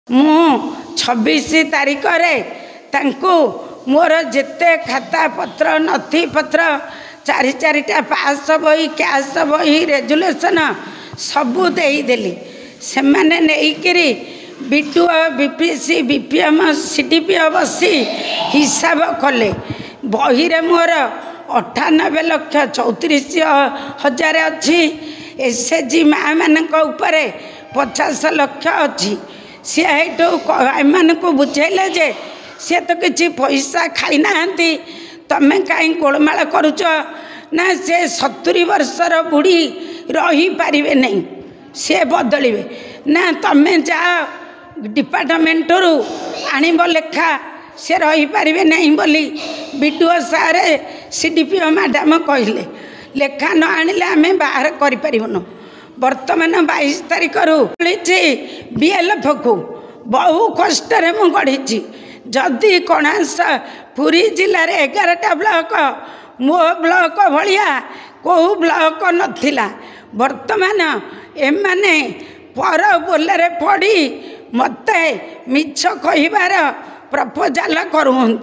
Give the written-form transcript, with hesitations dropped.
मु 26 तारीख रे तांकु मोर जेते खाता पत्र नथी पत्र चारि चारिटा पास बही कैश बही रेजुलेशन सबू देदेली से मैंने नहीं बिटू बीपीसी बीपीएम सीडीपी बसी हिसाब कले बही रे मोर 98 लाख 34,000 अच्छी एसएचजी माँ मान 50 लाख अच्छी सी एम को बुझेले जे सी तो किसी पैसा खाई ना तमें कहीं गोलमाल करुच ना से 70 वर्षर बुढ़ी रही पारे नहीं सी बदल ना तमें जाओ डिपार्टमेंट रू आणब लेखा से रही पारे नहीं बोली बीडीओ सार सीडीपीओ मैडम कहले लेखा न आनिले आम बाहर करूँ वर्तमान 22 तारीख रू बीएलएफ को बहु कष्ट गढ़ी जदि कणास पुरी जिले में 11टा ब्लॉक मो ब्लॉक भाया कौ ब्लॉक नथिला वर्तमान एमाने पर बोलरे पड़ी मत मिछ कहिबार प्रपोजाल करूहंती।